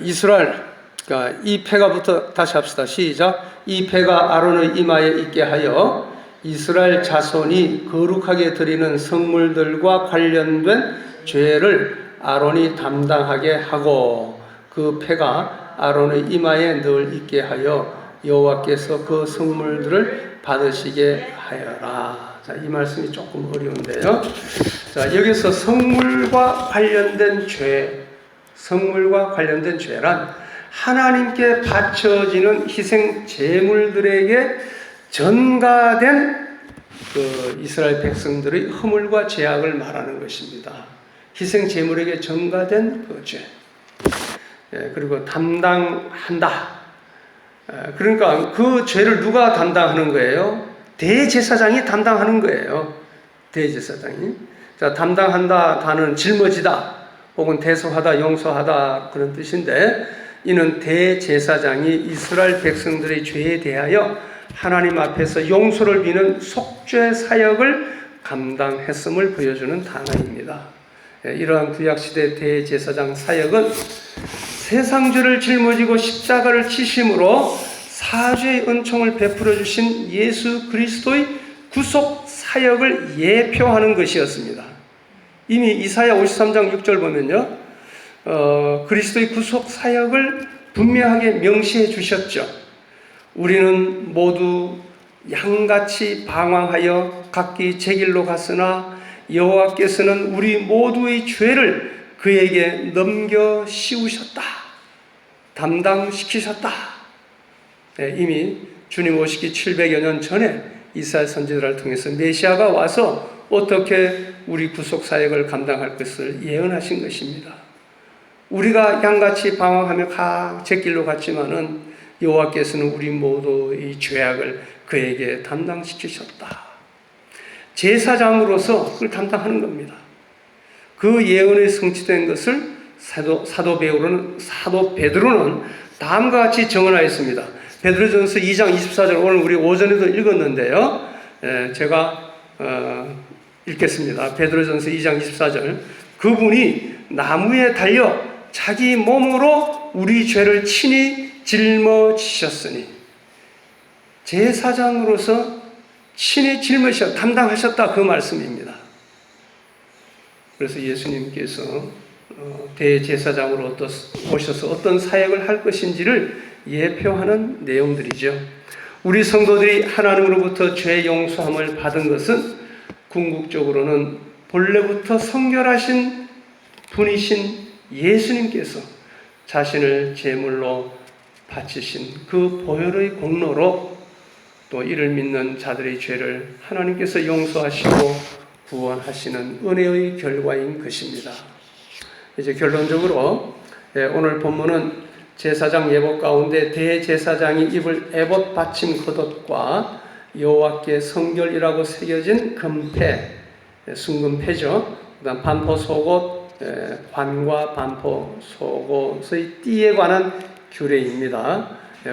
이스라엘, 그러니까 이 패가부터 다시 합시다. 시작. 이 패가 아론의 이마에 있게 하여 이스라엘 자손이 거룩하게 드리는 성물들과 관련된 죄를 아론이 담당하게 하고 그 패가 아론의 이마에 늘 있게 하여 여호와께서 그 성물들을 받으시게 하여라. 자, 이 말씀이 조금 어려운데요. 자, 여기서 성물과 관련된 죄란 하나님께 바쳐지는 희생 제물들에게 전가된 그 이스라엘 백성들의 허물과 죄악을 말하는 것입니다. 희생 제물에게 전가된 그 죄. 그리고 담당한다. 그러니까 그 죄를 누가 담당하는 거예요? 대제사장이 담당하는 거예요. 대제사장이. 자, 담당한다 단어는 짊어지다 혹은 대속하다, 용서하다 그런 뜻인데 이는 대제사장이 이스라엘 백성들의 죄에 대하여 하나님 앞에서 용서를 비는 속죄 사역을 감당했음을 보여주는 단어입니다. 이러한 구약시대 대제사장 사역은 세상죄를 짊어지고 십자가를 지심으로 사죄의 은총을 베풀어 주신 예수 그리스도의 구속 사역을 예표하는 것이었습니다. 이미 이사야 53장 6절 보면요, 그리스도의 구속 사역을 분명하게 명시해 주셨죠. 우리는 모두 양같이 방황하여 각기 제 길로 갔으나 여호와께서는 우리 모두의 죄를 그에게 넘겨 씌우셨다. 담당시키셨다. 이미 주님 오시기 700여 년 전에 이사야 선지자를 통해서 메시아가 와서 어떻게 우리 구속 사역을 감당할 것을 예언하신 것입니다. 우리가 양같이 방황하며 제 길로 갔지만은 여호와께서는 우리 모두의 죄악을 그에게 담당시키셨다. 제사장으로서 그걸 담당하는 겁니다. 그 예언이 성취된 것을 사도 베드로는 다음과 같이 정언하였습니다. 베드로전서 2장 24절 오늘 우리 오전에도 읽었는데요. 제가 읽겠습니다. 베드로전서 2장 24절 그분이 나무에 달려 자기 몸으로 우리 죄를 친히 짊어지셨으니 제사장으로서 친히 짊어지셨 담당하셨다 그 말씀입니다. 그래서 예수님께서 대제사장으로 오셔서 어떤 사역을 할 것인지를 예표하는 내용들이죠. 우리 성도들이 하나님으로부터 죄 용서함을 받은 것은 궁극적으로는 본래부터 성결하신 분이신 예수님께서 자신을 제물로 바치신 그 보혈의 공로로 또 이를 믿는 자들의 죄를 하나님께서 용서하시고 구원하시는 은혜의 결과인 것입니다. 이제 결론적으로 오늘 본문은 제사장 예복 가운데 대제사장이 입을 에봇 받침 겉옷과 여호와께 성결이라고 새겨진 금패, 순금패죠. 그다음 반포 속옷, 관과 반포 속옷의 띠에 관한 규례입니다.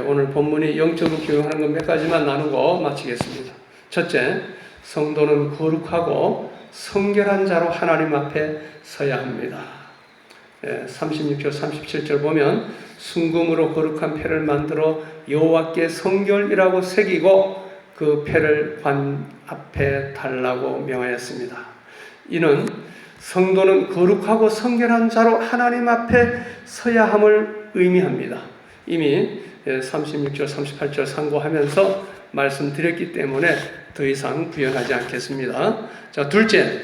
오늘 본문이 영적으로 교육하는 것 몇 가지만 나누고 마치겠습니다. 첫째, 성도는 거룩하고 성결한 자로 하나님 앞에 서야 합니다. 36절 37절 보면 순금으로 거룩한 패를 만들어 여호와께 성결이라고 새기고 그 패를 관 앞에 달라고 명하였습니다. 이는 성도는 거룩하고 성결한 자로 하나님 앞에 서야 함을 의미합니다. 이미 36절 38절 상고하면서 말씀드렸기 때문에 더 이상 부연하지 않겠습니다. 자, 둘째,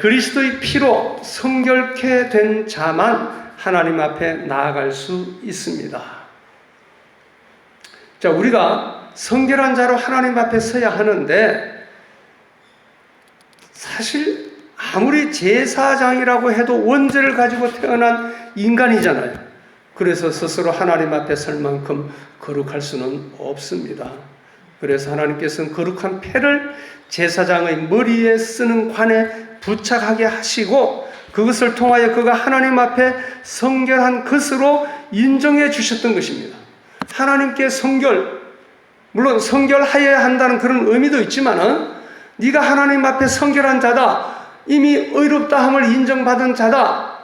그리스도의 피로 성결케 된 자만 하나님 앞에 나아갈 수 있습니다. 자, 우리가 성결한 자로 하나님 앞에 서야 하는데 사실 아무리 제사장이라고 해도 원죄를 가지고 태어난 인간이잖아요. 그래서 스스로 하나님 앞에 설 만큼 거룩할 수는 없습니다. 그래서 하나님께서는 거룩한 패를 제사장의 머리에 쓰는 관에 부착하게 하시고 그것을 통하여 그가 하나님 앞에 성결한 것으로 인정해 주셨던 것입니다. 하나님께 성결, 물론 성결하여야 한다는 그런 의미도 있지만은 네가 하나님 앞에 성결한 자다, 이미 의롭다 함을 인정받은 자다,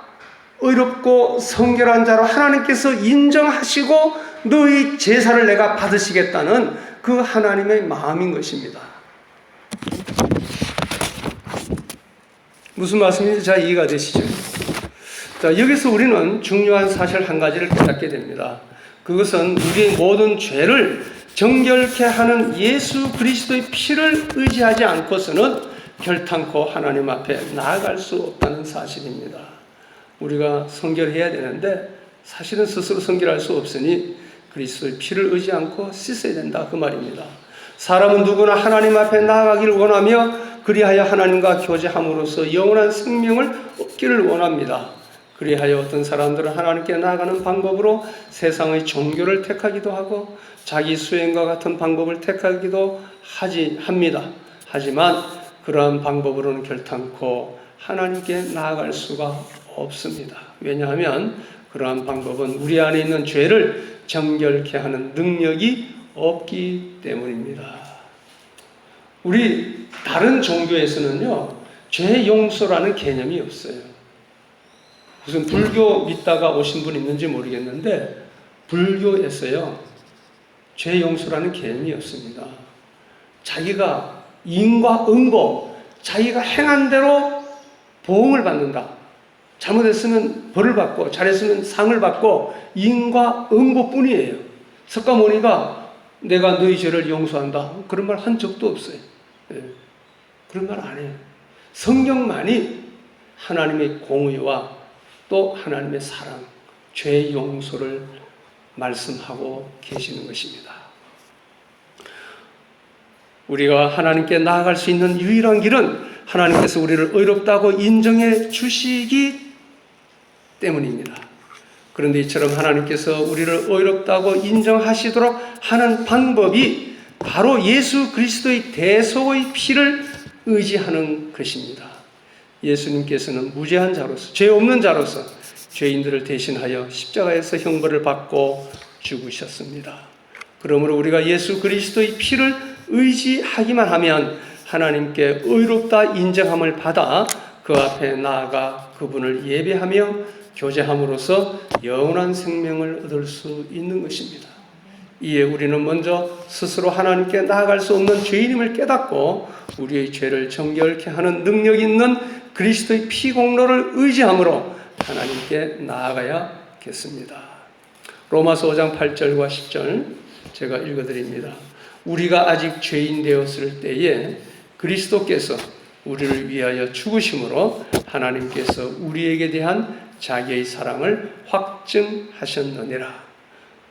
의롭고 성결한 자로 하나님께서 인정하시고 너의 제사를 내가 받으시겠다는 그 하나님의 마음인 것입니다. 무슨 말씀인지 잘 이해가 되시죠? 자, 여기서 우리는 중요한 사실 한 가지를 깨닫게 됩니다. 그것은 우리의 모든 죄를 정결케 하는 예수 그리스도의 피를 의지하지 않고서는 결탄코 하나님 앞에 나아갈 수 없다는 사실입니다. 우리가 성결해야 되는데 사실은 스스로 성결할 수 없으니 그리스도의 피를 의지 않고 씻어야 된다, 그 말입니다. 사람은 누구나 하나님 앞에 나아가기를 원하며 그리하여 하나님과 교제함으로써 영원한 생명을 얻기를 원합니다. 그리하여 어떤 사람들은 하나님께 나아가는 방법으로 세상의 종교를 택하기도 하고 자기 수행과 같은 방법을 택하기도 합니다. 하지만 그러한 방법으로는 결탄코 하나님께 나아갈 수가 없습니다. 왜냐하면 그러한 방법은 우리 안에 있는 죄를 정결케 하는 능력이 없기 때문입니다. 우리 다른 종교에서는요, 죄 용서라는 개념이 없어요. 무슨 불교 믿다가 오신 분 있는지 모르겠는데 불교에서요, 죄 용서라는 개념이 없습니다. 자기가 인과 응보, 자기가 행한 대로 보응을 받는다. 잘못했으면 벌을 받고 잘했으면 상을 받고 인과 응보뿐이에요. 석가모니가 내가 너희 죄를 용서한다, 그런 말 한 적도 없어요. 그런 말 안 해요. 성경만이 하나님의 공의와 또 하나님의 사랑, 죄 용서를 말씀하고 계시는 것입니다. 우리가 하나님께 나아갈 수 있는 유일한 길은 하나님께서 우리를 의롭다고 인정해 주시기 때문입니다. 그런데 이처럼 하나님께서 우리를 의롭다고 인정하시도록 하는 방법이 바로 예수 그리스도의 대속의 피를 의지하는 것입니다. 예수님께서는 무죄한 자로서, 죄 없는 자로서 죄인들을 대신하여 십자가에서 형벌을 받고 죽으셨습니다. 그러므로 우리가 예수 그리스도의 피를 의지하기만 하면 하나님께 의롭다 인정함을 받아 그 앞에 나아가 그분을 예배하며 교제함으로써 영원한 생명을 얻을 수 있는 것입니다. 이에 우리는 먼저 스스로 하나님께 나아갈 수 없는 죄인임을 깨닫고 우리의 죄를 정결케 하는 능력 있는 그리스도의 피 공로를 의지함으로 하나님께 나아가야겠습니다. 로마서 5장 8절과 10절 제가 읽어드립니다. 우리가 아직 죄인 되었을 때에 그리스도께서 우리를 위하여 죽으심으로 하나님께서 우리에게 대한 자기의 사랑을 확증하셨느니라.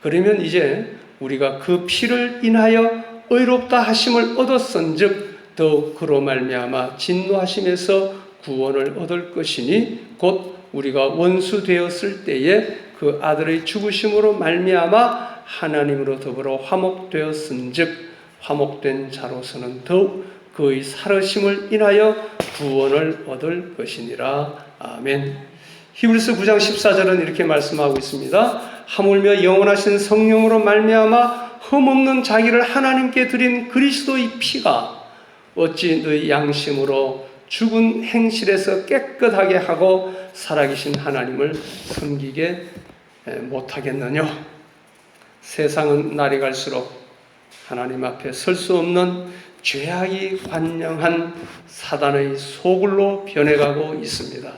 그러면 이제 우리가 그 피를 인하여 의롭다 하심을 얻었은즉 더욱 그로 말미암아 진노하심에서 구원을 얻을 것이니 곧 우리가 원수 되었을 때에 그 아들의 죽으심으로 말미암아 하나님으로 더불어 화목되었은즉 화목된 자로서는 더욱 그의 살으심을 인하여 구원을 얻을 것이니라. 아멘. 히브리서 9장 14절은 이렇게 말씀하고 있습니다. 하물며 영원하신 성령으로 말미암아 흠없는 자기를 하나님께 드린 그리스도의 피가 어찌 너희 양심으로 죽은 행실에서 깨끗하게 하고 살아계신 하나님을 섬기게 못하겠느냐. 세상은 날이 갈수록 하나님 앞에 설 수 없는 죄악이 관영한 사단의 소굴로 변해가고 있습니다.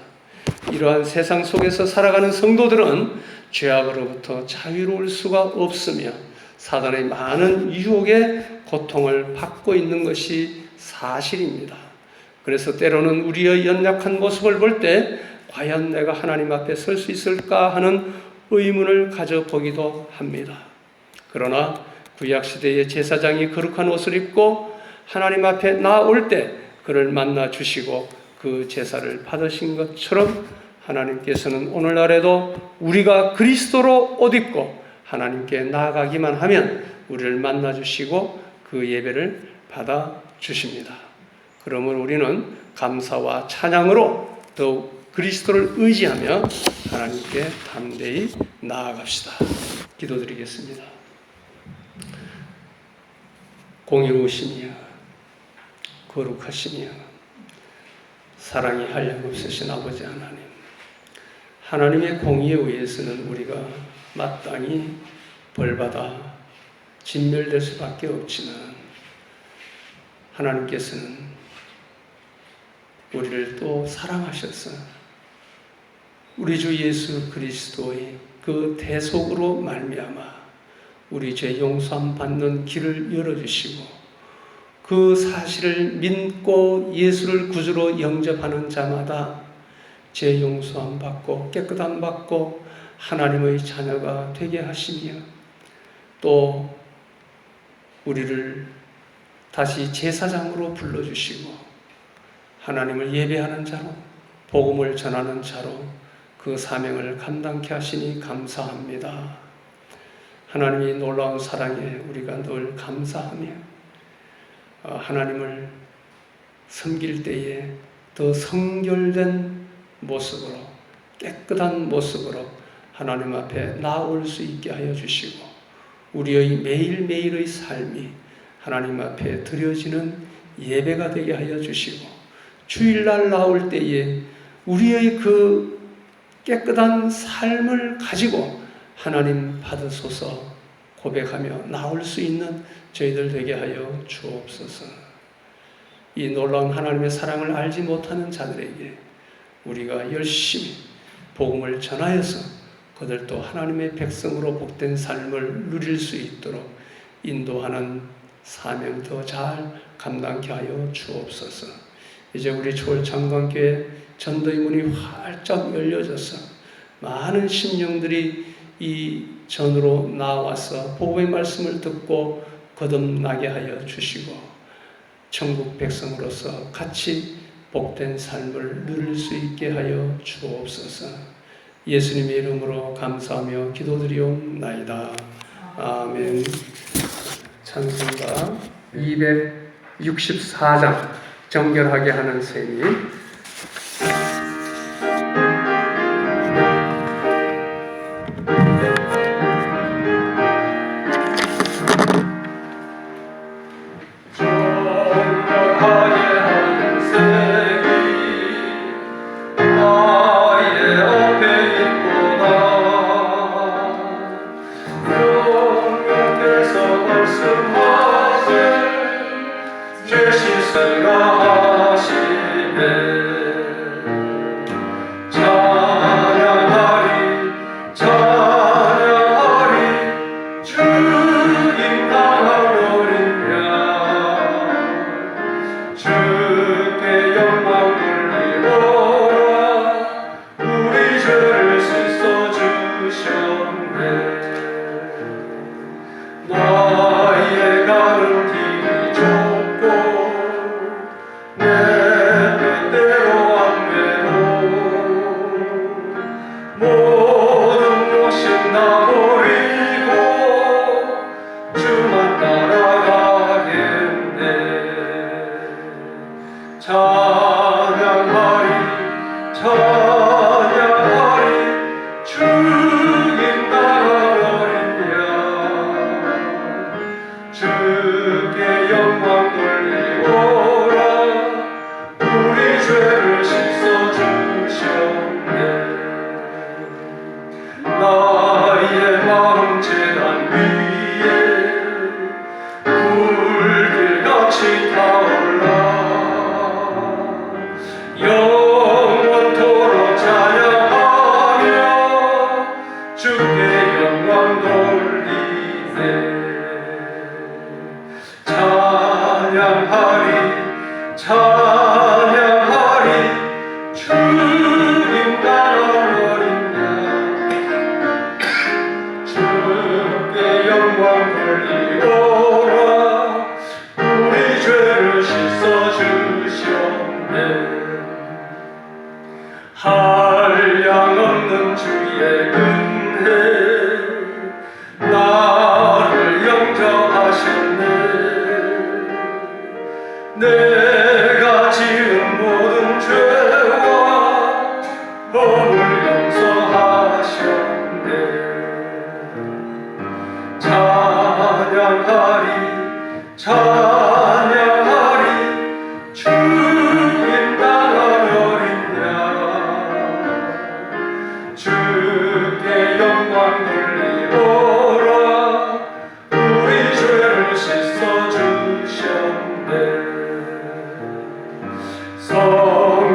이러한 세상 속에서 살아가는 성도들은 죄악으로부터 자유로울 수가 없으며 사단의 많은 유혹에 고통을 받고 있는 것이 사실입니다. 그래서 때로는 우리의 연약한 모습을 볼 때 과연 내가 하나님 앞에 설 수 있을까 하는 의문을 가져보기도 합니다. 그러나 구약시대의 제사장이 거룩한 옷을 입고 하나님 앞에 나올 때 그를 만나 주시고 그 제사를 받으신 것처럼 하나님께서는 오늘날에도 우리가 그리스도로 옷 입고 하나님께 나아가기만 하면 우리를 만나 주시고 그 예배를 받아 주십니다. 그러므로 우리는 감사와 찬양으로 더욱 그리스도를 의지하며 하나님께 담대히 나아갑시다. 기도드리겠습니다. 공의로우시며 거룩하시며 사랑이 한량없으신 아버지 하나님, 하나님의 공의에 의해서는 우리가 마땅히 벌받아 진멸될 수밖에 없지만 하나님께서는 우리를 또 사랑하셨어요. 우리 주 예수 그리스도의 그 대속으로 말미암아 우리 죄 용서함 받는 길을 열어주시고 그 사실을 믿고 예수를 구주로 영접하는 자마다 죄 용서함 받고 깨끗함 받고 하나님의 자녀가 되게 하시며 또 우리를 다시 제사장으로 불러주시고 하나님을 예배하는 자로 복음을 전하는 자로 그 사명을 감당케 하시니 감사합니다. 하나님의 놀라운 사랑에 우리가 늘 감사하며 하나님을 섬길 때에 더 성결된 모습으로 깨끗한 모습으로 하나님 앞에 나올 수 있게 하여 주시고 우리의 매일매일의 삶이 하나님 앞에 드려지는 예배가 되게 하여 주시고 주일날 나올 때에 우리의 그 깨끗한 삶을 가지고 하나님 받으소서 고백하며 나올 수 있는 저희들 되게 하여 주옵소서. 이 놀라운 하나님의 사랑을 알지 못하는 자들에게 우리가 열심히 복음을 전하여서 그들도 하나님의 백성으로 복된 삶을 누릴 수 있도록 인도하는 사명 더 잘 감당케 하여 주옵소서. 이제 우리 초월창광교회 전도의 문이 활짝 열려져서 많은 심령들이 이 전으로 나와서 복음의 말씀을 듣고 거듭나게 하여 주시고 천국 백성으로서 같이 복된 삶을 누릴 수 있게 하여 주옵소서. 예수님의 이름으로 감사하며 기도드리옵나이다. 아멘. 찬송가 264장 정결하게 하는 셈이 성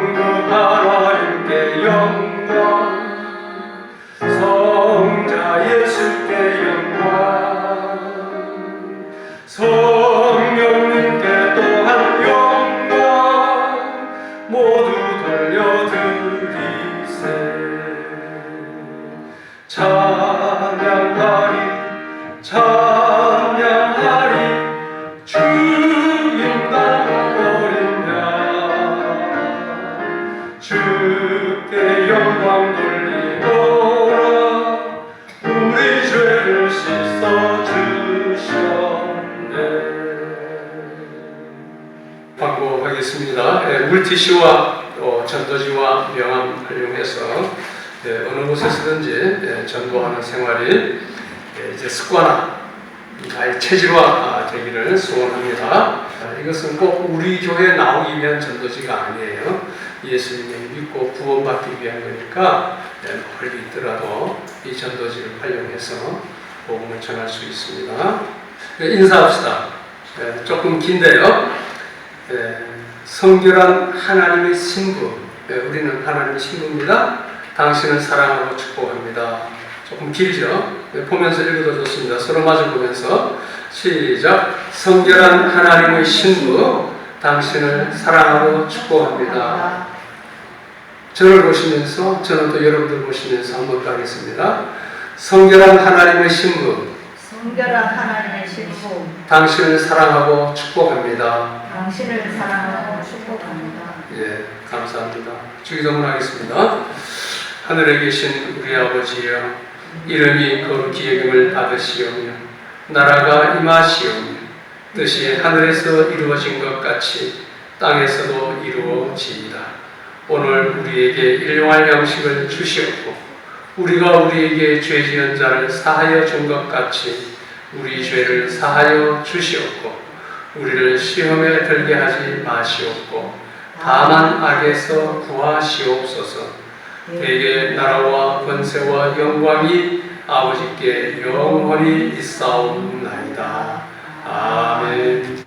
있습니다. 물티슈와 전도지와 명함 활용해서 어느 곳에서든지 전도하는 생활이 이제 습관화, 나의 체질화 되기를 소원합니다. 이것은 꼭 우리 교회에 나오기 위한 전도지가 아니에요. 예수님을 믿고 구원받기 위한 거니까 멀리 있더라도 이 전도지를 활용해서 복음을 전할 수 있습니다. 인사합시다. 조금 긴데요. 성결한 하나님의 신부, 우리는 하나님의 신부입니다. 당신을 사랑하고 축복합니다. 조금 길죠? 보면서 읽어도 좋습니다. 서로 마주 보면서 시작. 성결한 하나님의 신부, 당신을 사랑하고 축복합니다. 저를 보시면서, 저는 또 여러분들 보시면서 한번 가겠습니다. 성결한 하나님의 신부, 성결한 하나님의 신부, 당신을 사랑하고 축복합니다. 당신을 사랑하고 축복합니다. 예, 감사합니다. 주기도문하겠습니다. 하늘에 계신 우리 아버지여, 이름이 거룩히 여김을 받으시오며 나라가 임하시오며 뜻이 하늘에서 이루어진 것 같이 땅에서도 이루어지이다. 오늘 우리에게 일용할 양식을 주시옵고 우리가 우리에게 죄 지은 자를 사하여 준 것 같이 우리 죄를 사하여 주시옵고 우리를 시험에 들게 하지 마시옵고 다만 악에서 구하시옵소서. 대개 나라와 권세와 영광이 아버지께 영원히 있사옵나이다. 아멘.